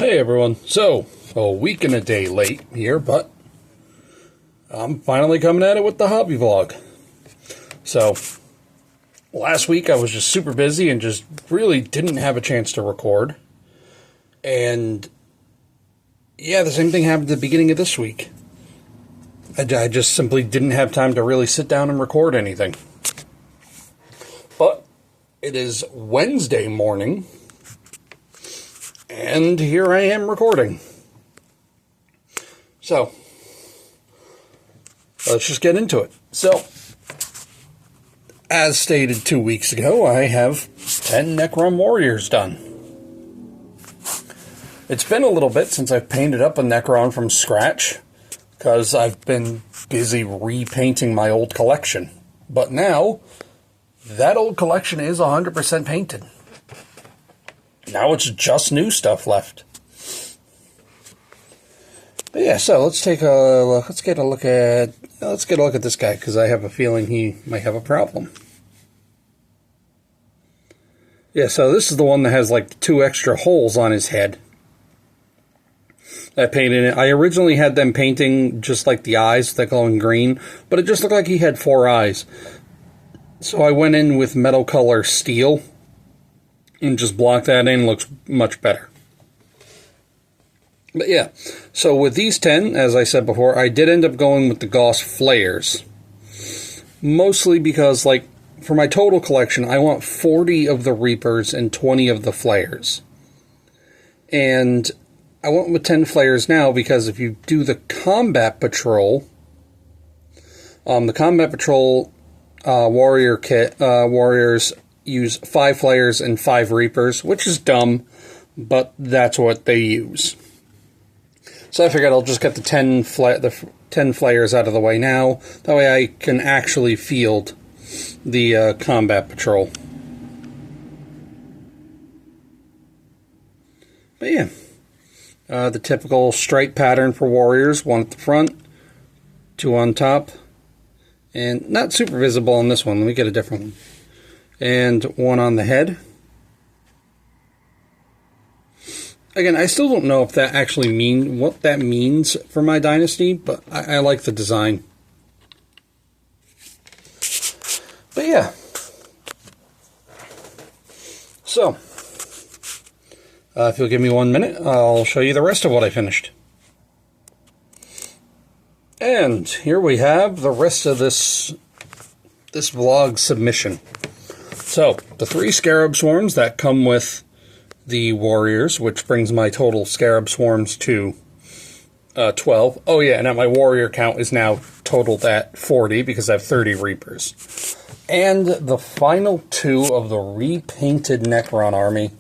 Hey everyone, so a week and a day late here, but I'm finally coming at it with the hobby vlog. So, last week I was just super busy and just really didn't have a chance to record. And yeah, the same thing happened at the beginning of this week. I just simply didn't have time to really sit down and record anything. But it is Wednesday morning, and here I am recording. So, let's just get into it. So, as stated 2 weeks ago, I have 10 Necron Warriors done. It's been a little bit since I've painted up a Necron from scratch, because I've been busy repainting my old collection. But now, that old collection is 100% painted. Now it's just new stuff left. But yeah, so let's take a look. Let's get a look at this guy, because I have a feeling he might have a problem. Yeah, so this is the one that has like 2 extra holes on his head. I painted it. I originally had them painting just like the eyes, that glowing green, but it just looked like he had 4 eyes. So I went in with metal color steel and just blocked that in. Looks much better. But yeah, so with these 10, as I said before, I did end up going with the Gauss flares. Mostly because, like, for my total collection, I want 40 of the Reapers and 20 of the flares. And I went with 10 flares now because if you do the Combat Patrol, warrior kit, warriors use 5 flares and 5 Reapers, which is dumb, but that's what they use. So I figured I'll just get the 10 flares out of the way now. That way I can actually field the Combat Patrol. But yeah. The typical stripe pattern for warriors, 1 at the front, 2 on top, and not super visible on this one. Let me get a different one. And 1 on the head. Again, I still don't know if that actually what that means for my dynasty, but I like the design. But yeah. So, if you'll give me 1 minute, I'll show you the rest of what I finished. And here we have the rest of this vlog submission. So, the 3 Scarab Swarms that come with the Warriors, which brings my total Scarab Swarms to 12. Oh yeah, and my Warrior count is now totaled at 40 because I have 30 Reapers. And the final 2 of the repainted Necron army,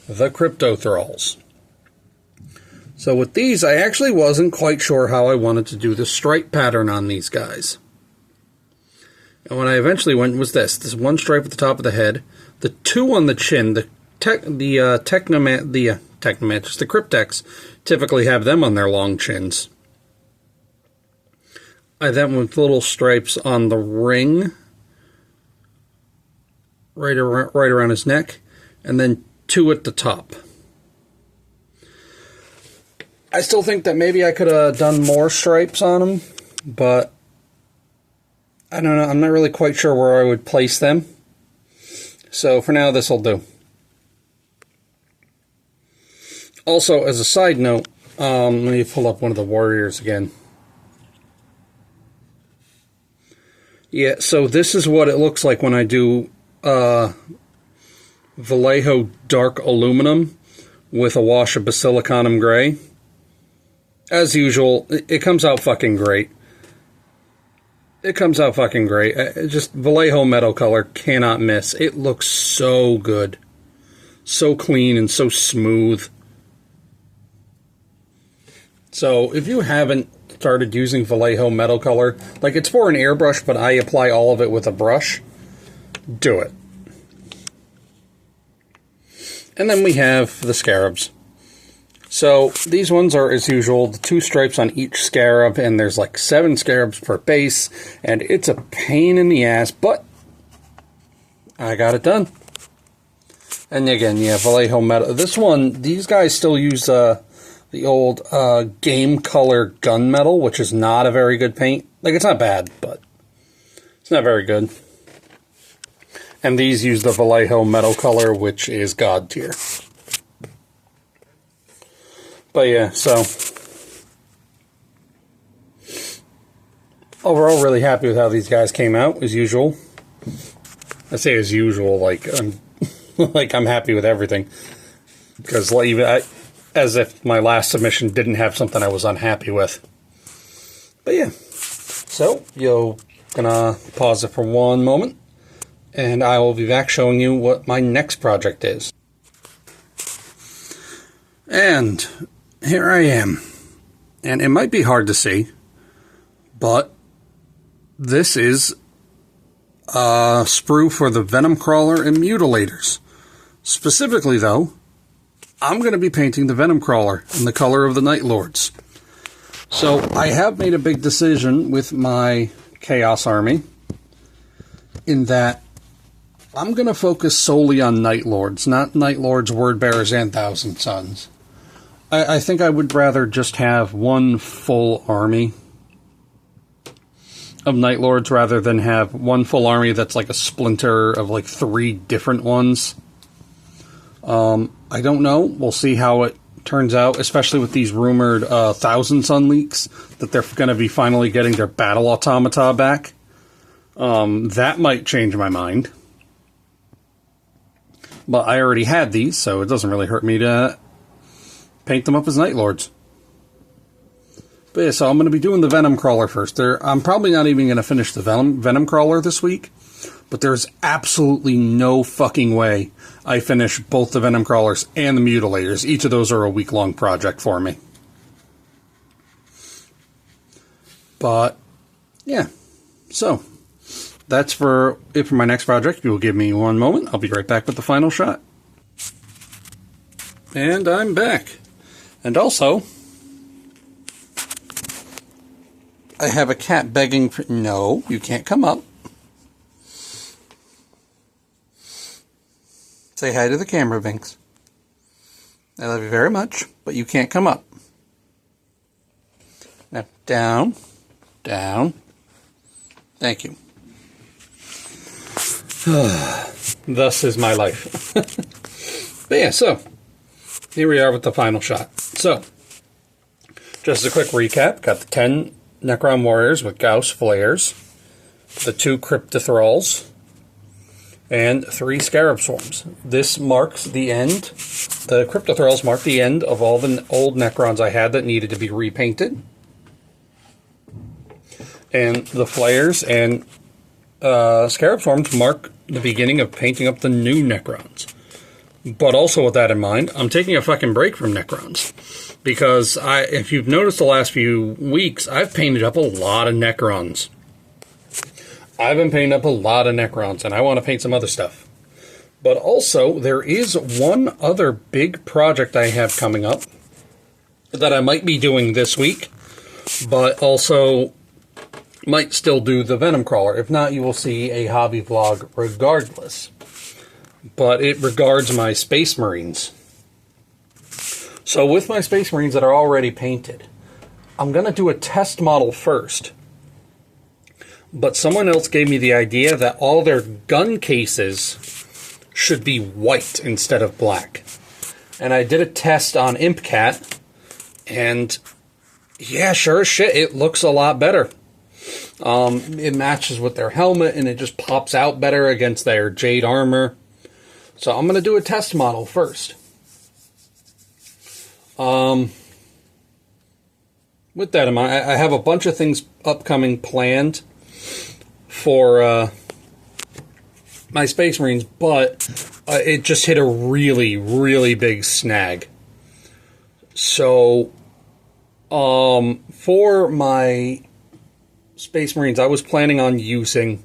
the Crypto Thralls. So with these, I actually wasn't quite sure how I wanted to do the stripe pattern on these guys. And what I eventually went was this 1 stripe at the top of the head, the 2 on the chin. The Cryptex typically have them on their long chins. I then went with little stripes on the ring, right around his neck, and then 2 at the top. I still think that maybe I could have done more stripes on them, but I don't know. I'm not really quite sure where I would place them. So for now, this will do. Also, as a side note, let me pull up one of the Warriors again. Yeah, so this is what it looks like when I do Vallejo Dark Aluminum with a wash of Basilicanum Gray. As usual, it comes out fucking great. It comes out fucking great. Just Vallejo metal color cannot miss. It looks so good. So clean and so smooth. So, if you haven't started using Vallejo metal color, like it's for an airbrush, but I apply all of it with a brush, do it. And then we have the Scarabs. So, these ones are, as usual, the 2 stripes on each Scarab, and there's like 7 Scarabs per base, and it's a pain in the ass, but I got it done. And again, yeah, Vallejo metal. This one, these guys still use the old game color gunmetal, which is not a very good paint. Like, it's not bad, but it's not very good. And these use the Vallejo metal color, which is god tier. But yeah, so overall, really happy with how these guys came out, as usual. I say as usual, like I'm like I'm happy with everything, because as if my last submission didn't have something I was unhappy with. But yeah, so you're gonna pause it for one moment, and I will be back showing you what my next project is. And here I am, and it might be hard to see, but this is a sprue for the Venom Crawler and Mutilators. Specifically, though, I'm going to be painting the Venom Crawler in the color of the Night Lords. So I have made a big decision with my Chaos Army in that I'm going to focus solely on Night Lords, not Night Lords, Word Bearers, and Thousand Sons. I think I would rather just have one full army of Night Lords rather than have one full army that's like a splinter of like 3 different ones. I don't know. We'll see how it turns out, especially with these rumored Thousand Sun leaks, that they're going to be finally getting their battle automata back. That might change my mind. But I already had these, so it doesn't really hurt me to paint them up as Night Lords. But yeah, so I'm going to be doing the Venom Crawler first. I'm probably not even going to finish the Venom Crawler this week, but there's absolutely no fucking way I finish both the Venom Crawlers and the Mutilators. Each of those are a week-long project for me. But, yeah. So, that's for it for my next project. You will give me one moment. I'll be right back with the final shot. And I'm back. And also, I have a cat begging for... No, you can't come up. Say hi to the camera, Binks. I love you very much, but you can't come up. Now, down, down. Thank you. Thus is my life. But yeah, so, here we are with the final shot. So, just as a quick recap, got the 10 Necron Warriors with Gauss Flares, the 2 Cryptothralls, and 3 Scarab Swarms. This marks the end. The Cryptothralls mark the end of all the old Necrons I had that needed to be repainted. And the Flares and Scarab Swarms mark the beginning of painting up the new Necrons. But also with that in mind, I'm taking a fucking break from Necrons. Because if you've noticed the last few weeks, I've painted up a lot of Necrons. I've been painting up a lot of Necrons, and I want to paint some other stuff. But also, there is one other big project I have coming up that I might be doing this week, but also might still do the Venom Crawler. If not, you will see a hobby vlog regardless. But it regards my Space Marines. So with my Space Marines that are already painted, I'm going to do a test model first. But someone else gave me the idea that all their gun cases should be white instead of black. And I did a test on ImpCat, and yeah, sure as shit, it looks a lot better. It matches with their helmet, and it just pops out better against their jade armor. So I'm going to do a test model first. With that in mind, I have a bunch of things upcoming planned for my Space Marines, but it just hit a really, really big snag. So, for my Space Marines, I was planning on using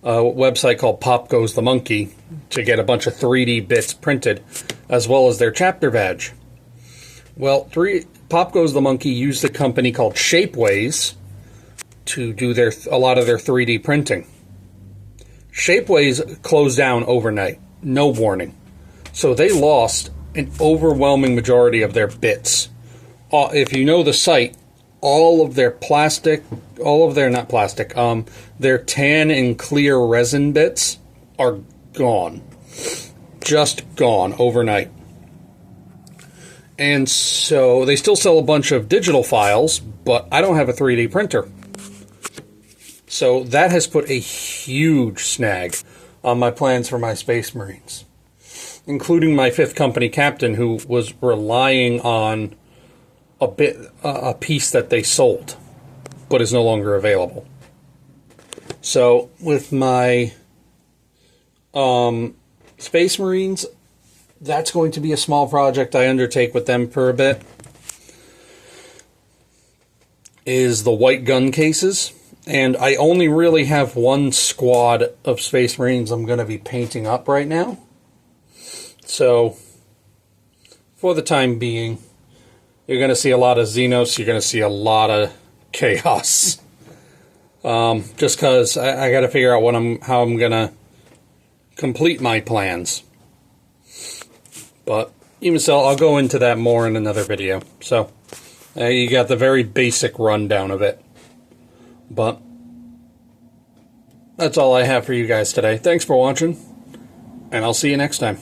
a website called Pop Goes the Monkey to get a bunch of 3D bits printed, as well as their chapter badge. Well, Pop Goes the Monkey used a company called Shapeways to do a lot of their 3D printing. Shapeways closed down overnight, no warning. So they lost an overwhelming majority of their bits if you know the site, all of their plastic, their tan and clear resin bits are gone. Just gone overnight. And so they still sell a bunch of digital files, but I don't have a 3D printer. So that has put a huge snag on my plans for my Space Marines, including my 5th company captain, who was relying on a piece that they sold, but is no longer available. So with my Space Marines, that's going to be a small project I undertake with them for a bit, is the white gun cases. And I only really have one squad of Space Marines I'm going to be painting up right now. So, for the time being, you're going to see a lot of Xenos, you're going to see a lot of Chaos. Just because I got to figure out how I'm going to complete my plans. But even so, I'll go into that more in another video. So, you got the very basic rundown of it. But that's all I have for you guys today. Thanks for watching, and I'll see you next time.